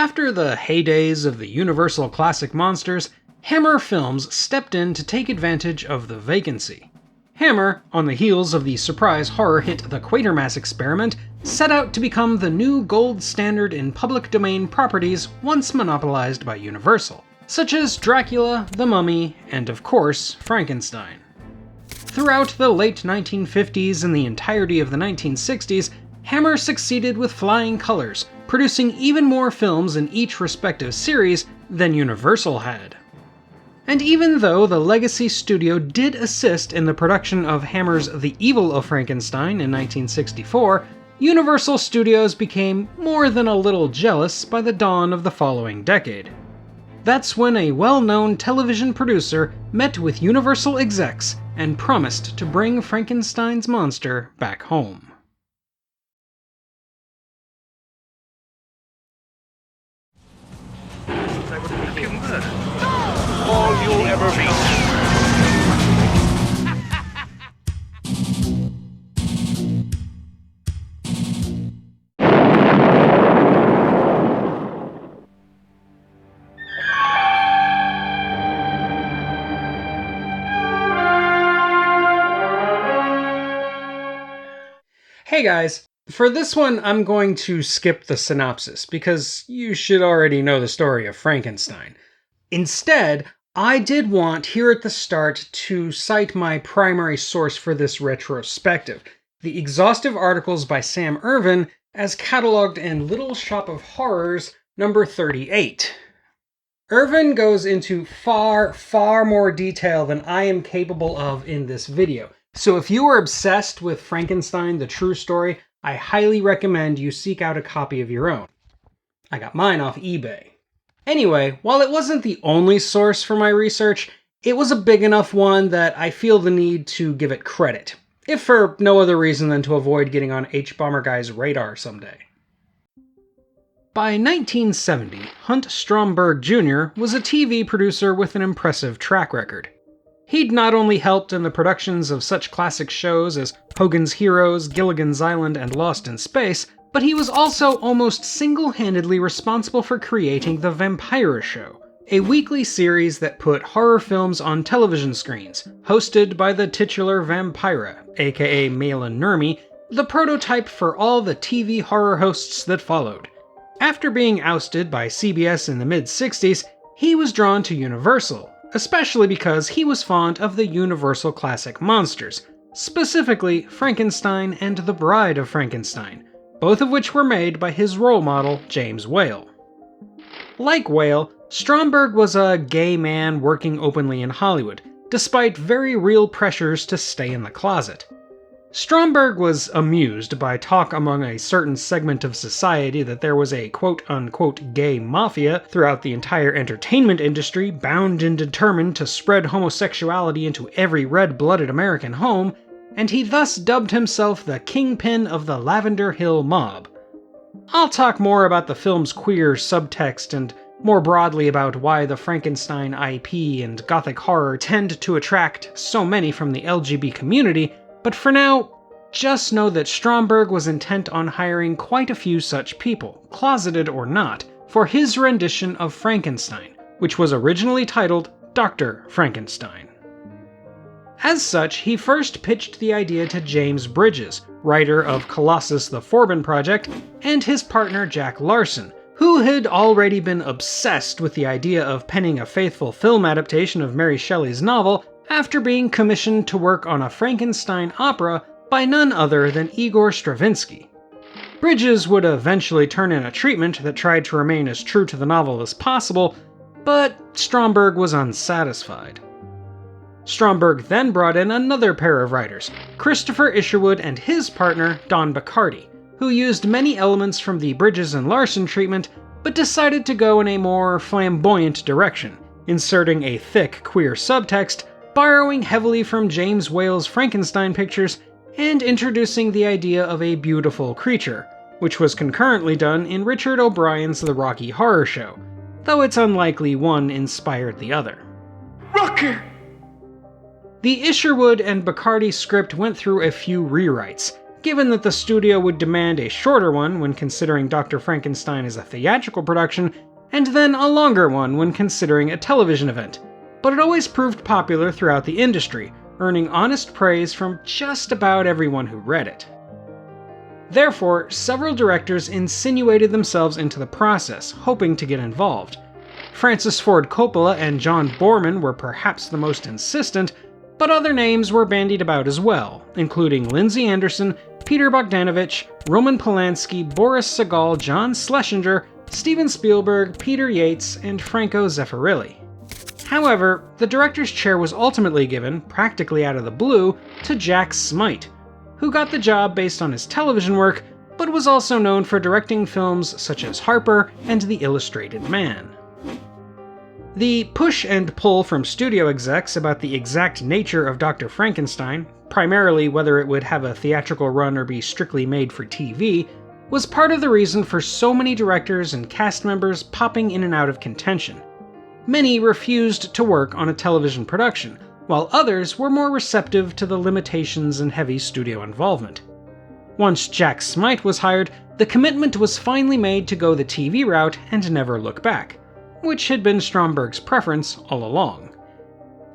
After the heydays of the Universal Classic Monsters, Hammer Films stepped in to take advantage of the vacancy. Hammer, on the heels of the surprise horror hit The Quatermass Experiment, set out to become the new gold standard in public domain properties once monopolized by Universal, such as Dracula, The Mummy, and of course, Frankenstein. Throughout the late 1950s and the entirety of the 1960s, Hammer succeeded with flying colors, producing even more films in each respective series than Universal had. And even though the Legacy Studio did assist in the production of Hammer's The Evil of Frankenstein in 1964, Universal Studios became more than a little jealous by the dawn of the following decade. That's when a well-known television producer met with Universal execs and promised to bring Frankenstein's monster back home. All you'll ever be. Hey guys, for this one I'm going to skip the synopsis because you should already know the story of Frankenstein. Instead, I did want here at the start to cite my primary source for this retrospective, the exhaustive articles by Sam Irvin as catalogued in Little Shop of Horrors number 38. Irvin goes into far more detail than I am capable of in this video. So if you are obsessed with Frankenstein, the true story, I highly recommend you seek out a copy of your own. I got mine off eBay. Anyway, while it wasn't the only source for my research, it was a big enough one that I feel the need to give it credit, if for no other reason than to avoid getting on H-Bomber Guy's radar someday. By 1970, Hunt Stromberg Jr. was a TV producer with an impressive track record. He'd not only helped in the productions of such classic shows as Hogan's Heroes, Gilligan's Island, and Lost in Space, but he was also almost single-handedly responsible for creating The Vampira Show, a weekly series that put horror films on television screens, hosted by the titular Vampira, aka Malin Nurmi, the prototype for all the TV horror hosts that followed. After being ousted by CBS in the mid-60s, he was drawn to Universal, especially because he was fond of the Universal classic monsters, specifically Frankenstein and The Bride of Frankenstein, both of which were made by his role model, James Whale. Like Whale, Stromberg was a gay man working openly in Hollywood, despite very real pressures to stay in the closet. Stromberg was amused by talk among a certain segment of society that there was a quote-unquote gay mafia throughout the entire entertainment industry bound and determined to spread homosexuality into every red-blooded American home, and he thus dubbed himself the kingpin of the Lavender Hill Mob. I'll talk more about the film's queer subtext and more broadly about why the Frankenstein IP and gothic horror tend to attract so many from the LGBT community, but for now, just know that Stromberg was intent on hiring quite a few such people, closeted or not, for his rendition of Frankenstein, which was originally titled Dr. Frankenstein. As such, he first pitched the idea to James Bridges, writer of Colossus the Forbin Project, and his partner Jack Larson, who had already been obsessed with the idea of penning a faithful film adaptation of Mary Shelley's novel after being commissioned to work on a Frankenstein opera by none other than Igor Stravinsky. Bridges would eventually turn in a treatment that tried to remain as true to the novel as possible, but Stromberg was unsatisfied. Stromberg then brought in another pair of writers, Christopher Isherwood and his partner, Don Bachardy, who used many elements from the Bridges and Larson treatment, but decided to go in a more flamboyant direction, inserting a thick queer subtext, borrowing heavily from James Whale's Frankenstein pictures, and introducing the idea of a beautiful creature, which was concurrently done in Richard O'Brien's The Rocky Horror Show, though it's unlikely one inspired the other. Rocky! The Isherwood and Bachardy script went through a few rewrites, given that the studio would demand a shorter one when considering Dr. Frankenstein as a theatrical production, and then a longer one when considering a television event. But it always proved popular throughout the industry, earning honest praise from just about everyone who read it. Therefore, several directors insinuated themselves into the process, hoping to get involved. Francis Ford Coppola and John Borman were perhaps the most insistent, but other names were bandied about as well, including Lindsay Anderson, Peter Bogdanovich, Roman Polanski, Boris Sagal, John Schlesinger, Steven Spielberg, Peter Yates, and Franco Zeffirelli. However, the director's chair was ultimately given, practically out of the blue, to Jack Smite, who got the job based on his television work, but was also known for directing films such as Harper and The Illustrated Man. The push and pull from studio execs about the exact nature of Dr. Frankenstein, primarily whether it would have a theatrical run or be strictly made for TV, was part of the reason for so many directors and cast members popping in and out of contention. Many refused to work on a television production, while others were more receptive to the limitations and heavy studio involvement. Once Jack Smite was hired, the commitment was finally made to go the TV route and never look back, which had been Stromberg's preference all along.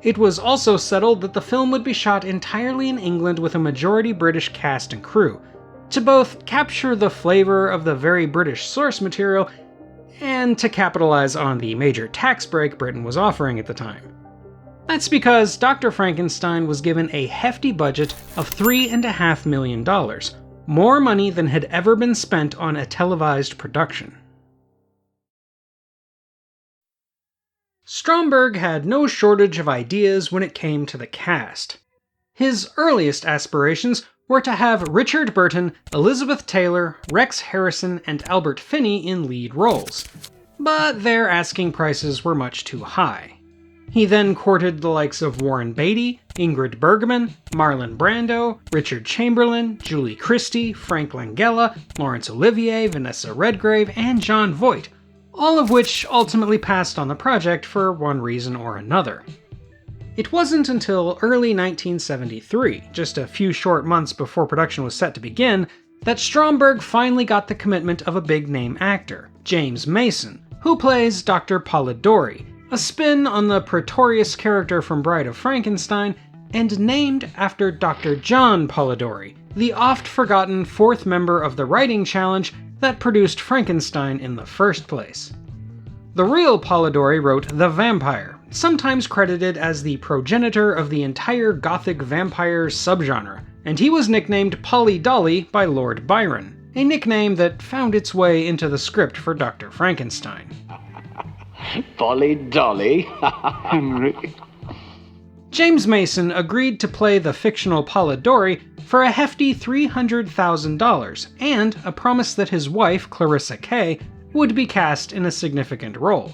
It was also settled that the film would be shot entirely in England with a majority British cast and crew, to both capture the flavor of the very British source material and to capitalize on the major tax break Britain was offering at the time. That's because Dr. Frankenstein was given a hefty budget of $3.5 million, more money than had ever been spent on a televised production. Stromberg had no shortage of ideas when it came to the cast. His earliest aspirations were to have Richard Burton, Elizabeth Taylor, Rex Harrison, and Albert Finney in lead roles, but their asking prices were much too high. He then courted the likes of Warren Beatty, Ingrid Bergman, Marlon Brando, Richard Chamberlain, Julie Christie, Frank Langella, Laurence Olivier, Vanessa Redgrave, and Jon Voight, all of which ultimately passed on the project for one reason or another. It wasn't until early 1973, just a few short months before production was set to begin, that Stromberg finally got the commitment of a big-name actor, James Mason, who plays Dr. Polidori, a spin on the Pretorius character from Bride of Frankenstein, and named after Dr. John Polidori, the oft-forgotten fourth member of the writing challenge that produced Frankenstein in the first place. The real Polidori wrote The Vampire, sometimes credited as the progenitor of the entire gothic vampire subgenre, and he was nicknamed Polly Dolly by Lord Byron, a nickname that found its way into the script for Dr. Frankenstein. Polly Dolly. Henry. James Mason agreed to play the fictional Polidori for a hefty $300,000 and a promise that his wife, Clarissa Kay, would be cast in a significant role.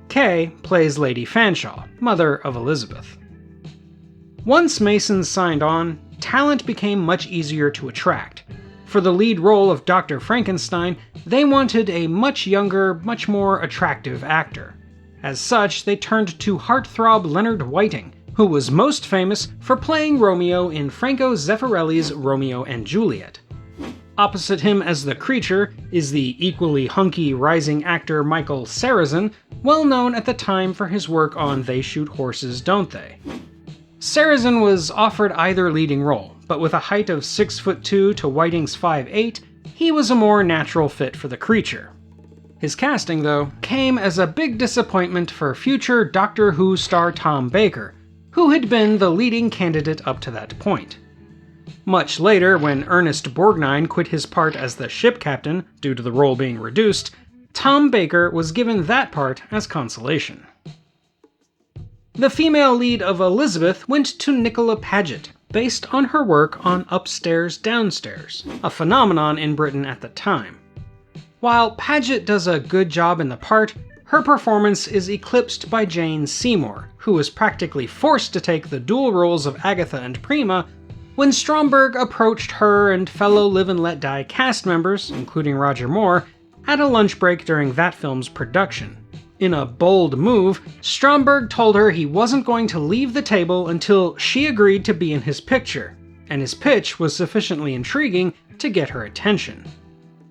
Kay plays Lady Fanshawe, mother of Elizabeth. Once Mason signed on, talent became much easier to attract. For the lead role of Dr. Frankenstein, they wanted a much younger, much more attractive actor. As such, they turned to heartthrob Leonard Whiting, who was most famous for playing Romeo in Franco Zeffirelli's Romeo and Juliet. Opposite him as the creature is the equally hunky rising actor Michael Sarrazin, well known at the time for his work on They Shoot Horses, Don't They? Sarrazin was offered either leading role, but with a height of 6'2" to Whiting's 5'8", he was a more natural fit for the creature. His casting, though, came as a big disappointment for future Doctor Who star Tom Baker, who had been the leading candidate up to that point. Much later, when Ernest Borgnine quit his part as the ship captain due to the role being reduced, Tom Baker was given that part as consolation. The female lead of Elizabeth went to Nicola Paget, based on her work on Upstairs, Downstairs, a phenomenon in Britain at the time. While Paget does a good job in the part, her performance is eclipsed by Jane Seymour, who was practically forced to take the dual roles of Agatha and Prima when Stromberg approached her and fellow Live and Let Die cast members, including Roger Moore, at a lunch break during that film's production. In a bold move, Stromberg told her he wasn't going to leave the table until she agreed to be in his picture, and his pitch was sufficiently intriguing to get her attention.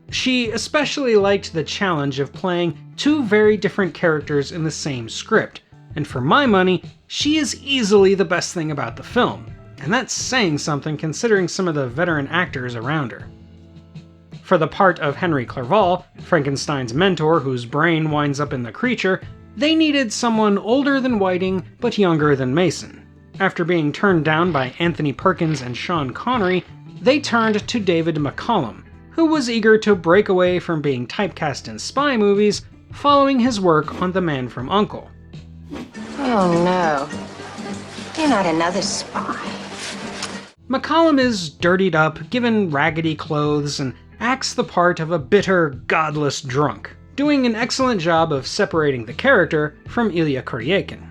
She especially liked the challenge of playing two very different characters in the same script, and for my money, she is easily the best thing about the film, and that's saying something considering some of the veteran actors around her. For the part of Henry Clerval, Frankenstein's mentor whose brain winds up in the creature, they needed someone older than Whiting but younger than Mason. After being turned down by Anthony Perkins and Sean Connery, they turned to David McCallum, who was eager to break away from being typecast in spy movies following his work on The Man from U.N.C.L.E. Oh no, you're not another spy. McCallum is dirtied up, given raggedy clothes, and acts the part of a bitter, godless drunk, doing an excellent job of separating the character from Ilya Kuryakin.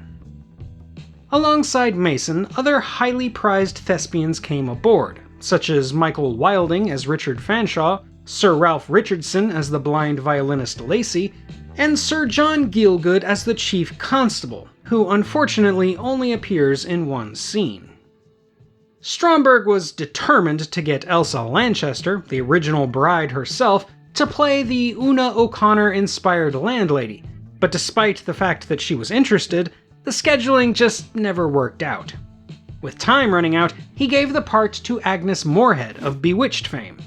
Alongside Mason, other highly prized thespians came aboard, such as Michael Wilding as Richard Fanshawe, Sir Ralph Richardson as the blind violinist Lacey, and Sir John Gielgud as the chief constable, who unfortunately only appears in one scene. Stromberg was determined to get Elsa Lanchester, the original bride herself, to play the Una O'Connor-inspired landlady, but despite the fact that she was interested, the scheduling just never worked out. With time running out, he gave the part to Agnes Moorehead of Bewitched fame.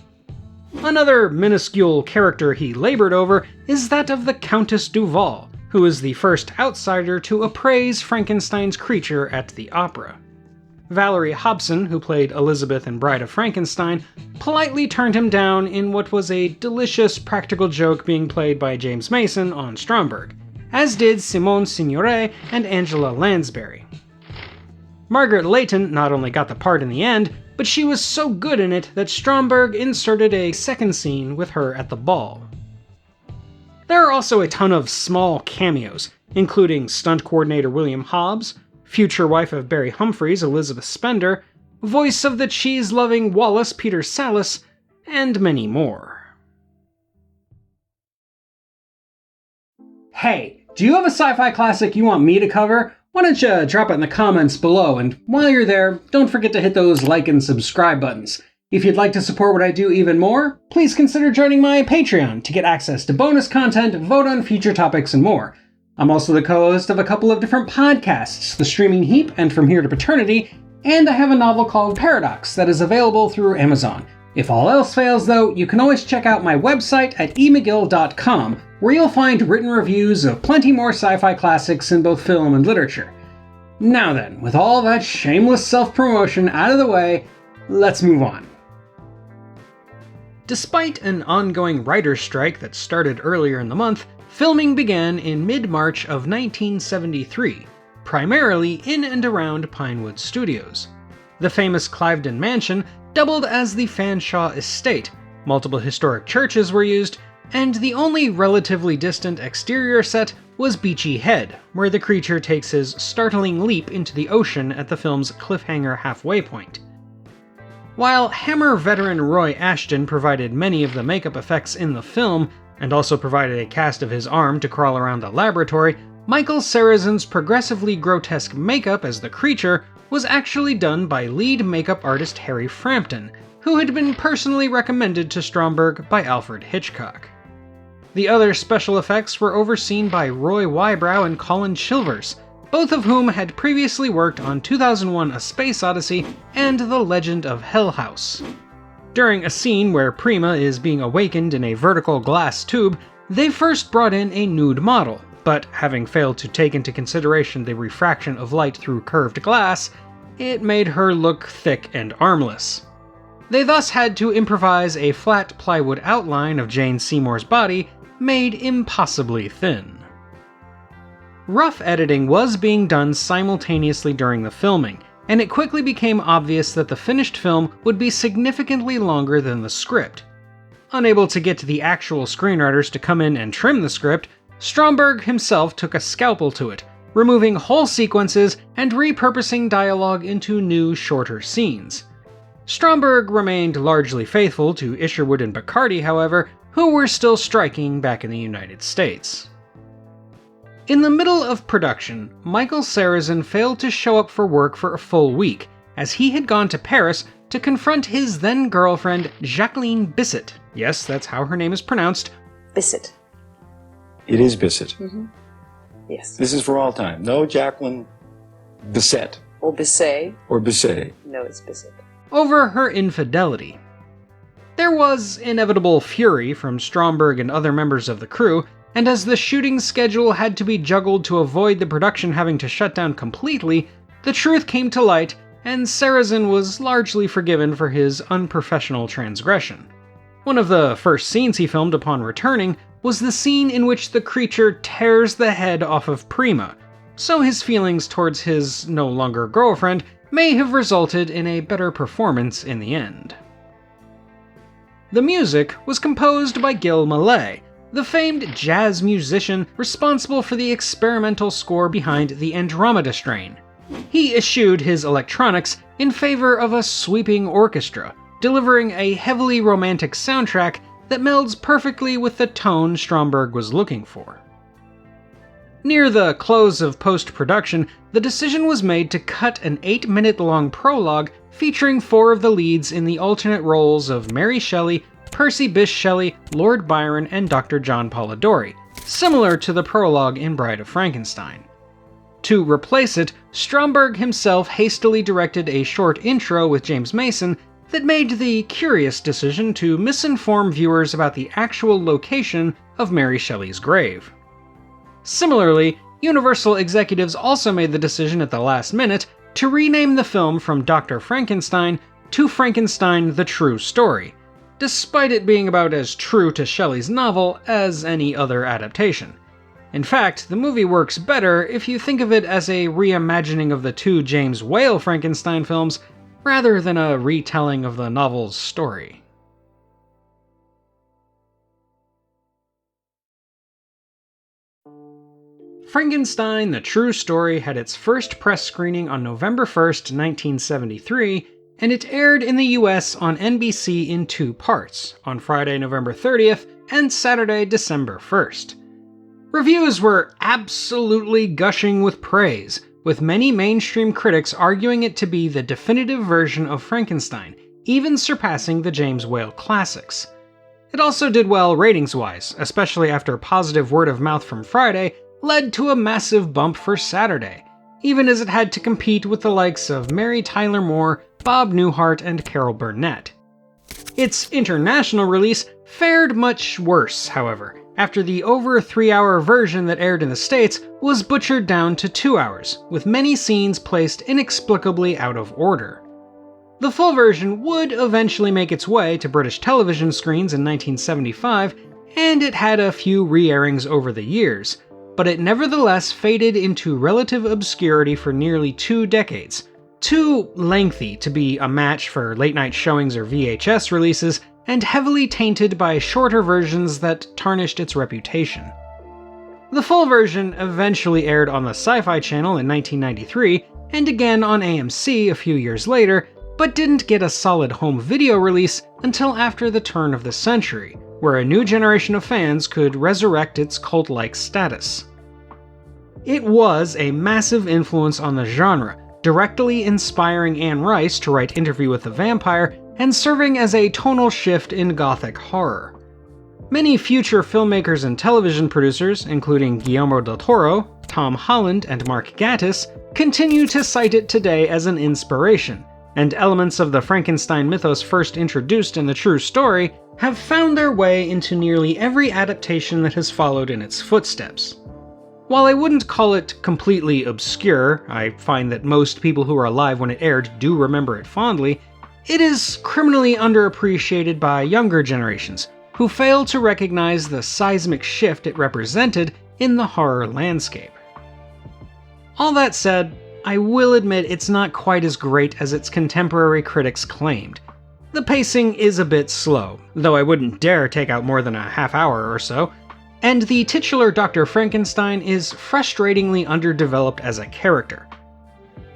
Another minuscule character he labored over is that of the Countess Duval, who is the first outsider to appraise Frankenstein's creature at the opera. Valerie Hobson, who played Elizabeth in Bride of Frankenstein, politely turned him down in what was a delicious practical joke being played by James Mason on Stromberg, as did Simone Signoret and Angela Lansbury. Margaret Leighton not only got the part in the end, but she was so good in it that Stromberg inserted a second scene with her at the ball. There are also a ton of small cameos, including stunt coordinator William Hobbs, future wife of Barry Humphries Elizabeth Spender, voice of the cheese-loving Wallace Peter Sallis, and many more. Hey, do you have a sci-fi classic you want me to cover? Why don't you drop it in the comments below, and while you're there, don't forget to hit those like and subscribe buttons. If you'd like to support what I do even more, please consider joining my Patreon to get access to bonus content, vote on future topics, and more. I'm also the co-host of a couple of different podcasts, The Streaming Heap and From Here to Paternity, and I have a novel called Paradox that is available through Amazon. If all else fails, though, you can always check out my website at emcgill.com, where you'll find written reviews of plenty more sci-fi classics in both film and literature. Now then, with all that shameless self-promotion out of the way, let's move on. Despite an ongoing writer's strike that started earlier in the month, filming began in mid-March of 1973, primarily in and around Pinewood Studios. The famous Cliveden Mansion doubled as the Fanshawe Estate, multiple historic churches were used, and the only relatively distant exterior set was Beachy Head, where the creature takes his startling leap into the ocean at the film's cliffhanger halfway point. While Hammer veteran Roy Ashton provided many of the makeup effects in the film, and also provided a cast of his arm to crawl around the laboratory, Michael Sarrazin's progressively grotesque makeup as the creature was actually done by lead makeup artist Harry Frampton, who had been personally recommended to Stromberg by Alfred Hitchcock. The other special effects were overseen by Roy Wybrow and Colin Chilvers, both of whom had previously worked on 2001: A Space Odyssey and The Legend of Hell House. During a scene where Prima is being awakened in a vertical glass tube, they first brought in a nude model, but having failed to take into consideration the refraction of light through curved glass, it made her look thick and armless. They thus had to improvise a flat plywood outline of Jane Seymour's body, made impossibly thin. Rough editing was being done simultaneously during the filming, and it quickly became obvious that the finished film would be significantly longer than the script. Unable to get the actual screenwriters to come in and trim the script, Stromberg himself took a scalpel to it, removing whole sequences and repurposing dialogue into new, shorter scenes. Stromberg remained largely faithful to Isherwood and Bacardi, however, who were still striking back in the United States. In the middle of production, Michael Sarrazin failed to show up for work for a full week, as he had gone to Paris to confront his then-girlfriend, Jacqueline Bisset. Yes, that's how her name is pronounced. Bisset. It is Bisset. Mm-hmm. Yes. This is for all time. No Jacqueline Bisset. Or Bisset. Or Bisset. No, it's Bisset. Over her infidelity. There was inevitable fury from Stromberg and other members of the crew, and as the shooting schedule had to be juggled to avoid the production having to shut down completely, the truth came to light, and Sarrazin was largely forgiven for his unprofessional transgression. One of the first scenes he filmed upon returning was the scene in which the creature tears the head off of Prima, so his feelings towards his no longer girlfriend may have resulted in a better performance in the end. The music was composed by Gil Mallet, the famed jazz musician responsible for the experimental score behind the Andromeda Strain. He eschewed his electronics in favor of a sweeping orchestra, delivering a heavily romantic soundtrack that melds perfectly with the tone Stromberg was looking for. Near the close of post-production, the decision was made to cut an 8-minute-long prologue featuring 4 of the leads in the alternate roles of Mary Shelley, Percy Bysshe Shelley, Lord Byron, and Dr. John Polidori, similar to the prologue in Bride of Frankenstein. To replace it, Stromberg himself hastily directed a short intro with James Mason that made the curious decision to misinform viewers about the actual location of Mary Shelley's grave. Similarly, Universal executives also made the decision at the last minute to rename the film from Dr. Frankenstein to Frankenstein: The True Story, despite it being about as true to Shelley's novel as any other adaptation. In fact, the movie works better if you think of it as a reimagining of the 2 James Whale Frankenstein films, rather than a retelling of the novel's story. Frankenstein: The True Story had its first press screening on November 1st, 1973, and it aired in the US on NBC in 2 parts, on Friday, November 30th, and Saturday, December 1st. Reviews were absolutely gushing with praise, with many mainstream critics arguing it to be the definitive version of Frankenstein, even surpassing the James Whale classics. It also did well ratings-wise, especially after positive word of mouth from Friday led to a massive bump for Saturday, even as it had to compete with the likes of Mary Tyler Moore, Bob Newhart, and Carol Burnett. Its international release fared much worse, however, after the over 3-hour version that aired in the States was butchered down to 2 hours, with many scenes placed inexplicably out of order. The full version would eventually make its way to British television screens in 1975, and it had a few re-airings over the years, but it nevertheless faded into relative obscurity for nearly 2 decades, too lengthy to be a match for late-night showings or VHS releases, and heavily tainted by shorter versions that tarnished its reputation. The full version eventually aired on the Sci-Fi Channel in 1993, and again on AMC a few years later, but didn't get a solid home video release until after the turn of the century, where a new generation of fans could resurrect its cult-like status. It was a massive influence on the genre, directly inspiring Anne Rice to write Interview with the Vampire, and serving as a tonal shift in Gothic horror. Many future filmmakers and television producers, including Guillermo del Toro, Tom Holland, and Mark Gatiss, continue to cite it today as an inspiration, and elements of the Frankenstein mythos first introduced in The True Story have found their way into nearly every adaptation that has followed in its footsteps. While I wouldn't call it completely obscure, I find that most people who are alive when it aired do remember it fondly, it is criminally underappreciated by younger generations, who fail to recognize the seismic shift it represented in the horror landscape. All that said, I will admit it's not quite as great as its contemporary critics claimed. The pacing is a bit slow, though I wouldn't dare take out more than a half hour or so, and the titular Dr. Frankenstein is frustratingly underdeveloped as a character.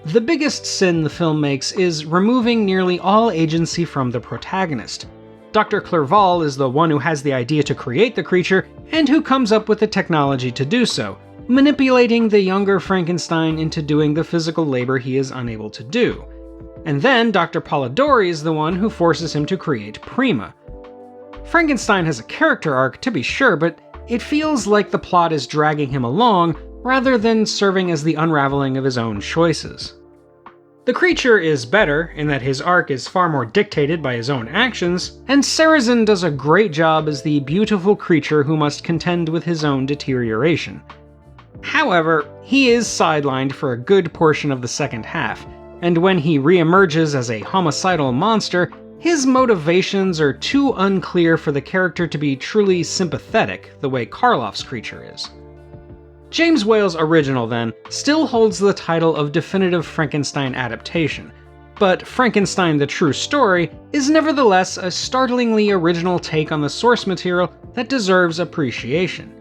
The biggest sin the film makes is removing nearly all agency from the protagonist. Dr. Clerval is the one who has the idea to create the creature, and who comes up with the technology to do so, manipulating the younger Frankenstein into doing the physical labor he is unable to do. and then Dr. Polidori is the one who forces him to create Prima. Frankenstein has a character arc, to be sure, but it feels like the plot is dragging him along rather than serving as the unraveling of his own choices. The creature is better in that his arc is far more dictated by his own actions, and Sarrazin does a great job as the beautiful creature who must contend with his own deterioration. However, he is sidelined for a good portion of the second half, and when he reemerges as a homicidal monster, his motivations are too unclear for the character to be truly sympathetic the way Karloff's creature is. James Whale's original, then, still holds the title of definitive Frankenstein adaptation, but Frankenstein the True Story is nevertheless a startlingly original take on the source material that deserves appreciation.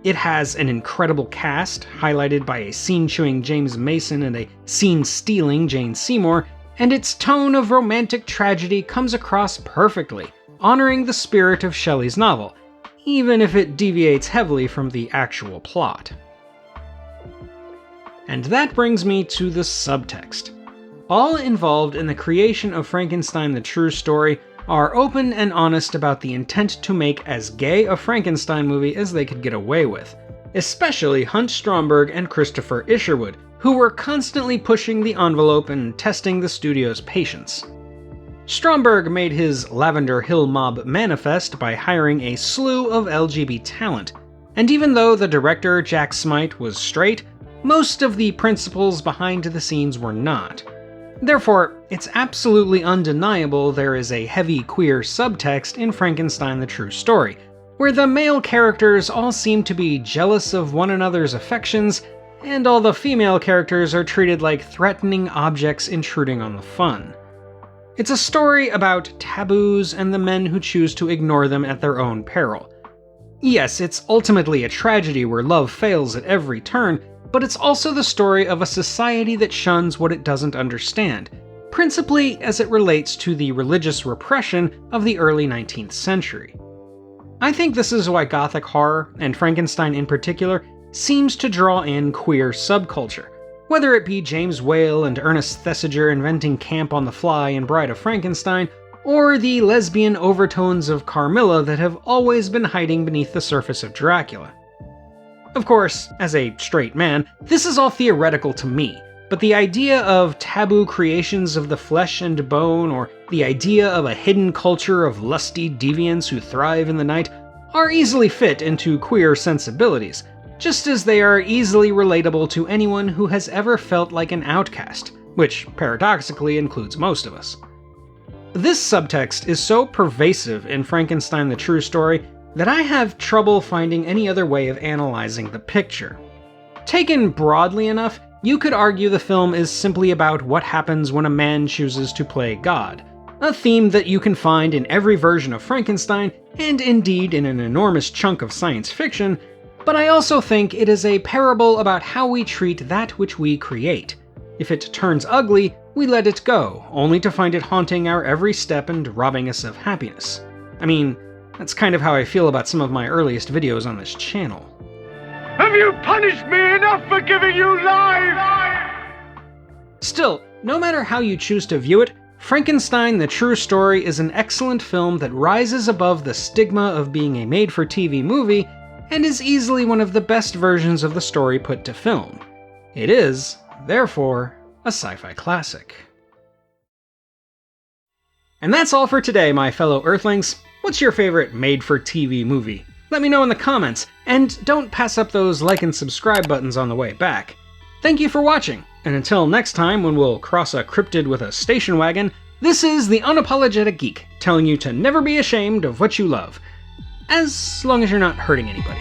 It has an incredible cast, highlighted by a scene-chewing James Mason and a scene-stealing Jane Seymour, and its tone of romantic tragedy comes across perfectly, honoring the spirit of Shelley's novel, even if it deviates heavily from the actual plot. And that brings me to the subtext. All involved in the creation of Frankenstein the True Story are open and honest about the intent to make as gay a Frankenstein movie as they could get away with, especially Hunt Stromberg and Christopher Isherwood, who were constantly pushing the envelope and testing the studio's patience. Stromberg made his Lavender Hill Mob manifest by hiring a slew of LGBT talent, and even though the director, Jack Smite, was straight, most of the principals behind the scenes were not. Therefore, it's absolutely undeniable there is a heavy queer subtext in Frankenstein the True Story, where the male characters all seem to be jealous of one another's affections, and all the female characters are treated like threatening objects intruding on the fun. It's a story about taboos and the men who choose to ignore them at their own peril. Yes, it's ultimately a tragedy where love fails at every turn, but it's also the story of a society that shuns what it doesn't understand, principally as it relates to the religious repression of the early 19th century. I think this is why Gothic horror, and Frankenstein in particular, seems to draw in queer subculture, whether it be James Whale and Ernest Thesiger inventing camp on the fly in Bride of Frankenstein, or the lesbian overtones of Carmilla that have always been hiding beneath the surface of Dracula. Of course, as a straight man, this is all theoretical to me, but the idea of taboo creations of the flesh and bone, or the idea of a hidden culture of lusty deviants who thrive in the night, are easily fit into queer sensibilities, just as they are easily relatable to anyone who has ever felt like an outcast, which paradoxically includes most of us. This subtext is so pervasive in Frankenstein the True Story that I have trouble finding any other way of analyzing the picture. Taken broadly enough, you could argue the film is simply about what happens when a man chooses to play God, a theme that you can find in every version of Frankenstein, and indeed in an enormous chunk of science fiction, but I also think it is a parable about how we treat that which we create. If it turns ugly, we let it go, only to find it haunting our every step and robbing us of happiness. I mean, that's kind of how I feel about some of my earliest videos on this channel. Have you punished me enough for giving you life? Still, no matter how you choose to view it, Frankenstein the True Story is an excellent film that rises above the stigma of being a made-for-TV movie, and is easily one of the best versions of the story put to film. It is, therefore, a sci-fi classic. And that's all for today, my fellow Earthlings. What's your favorite made-for-TV movie? Let me know in the comments, and don't pass up those like and subscribe buttons on the way back. Thank you for watching, and until next time when we'll cross a cryptid with a station wagon, this is the Unapologetic Geek, telling you to never be ashamed of what you love, as long as you're not hurting anybody.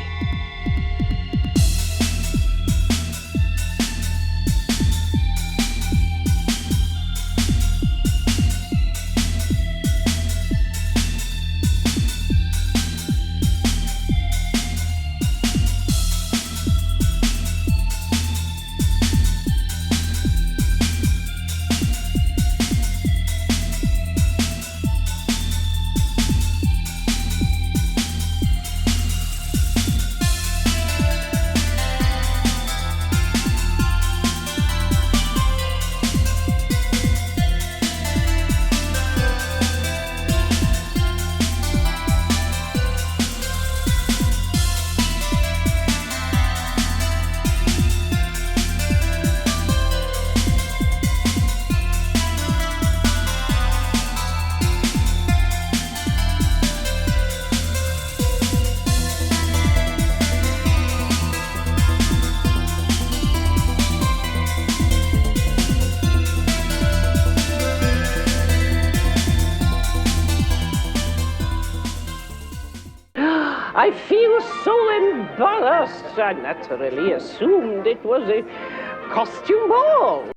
I feel so embarrassed. I naturally assumed it was a costume ball.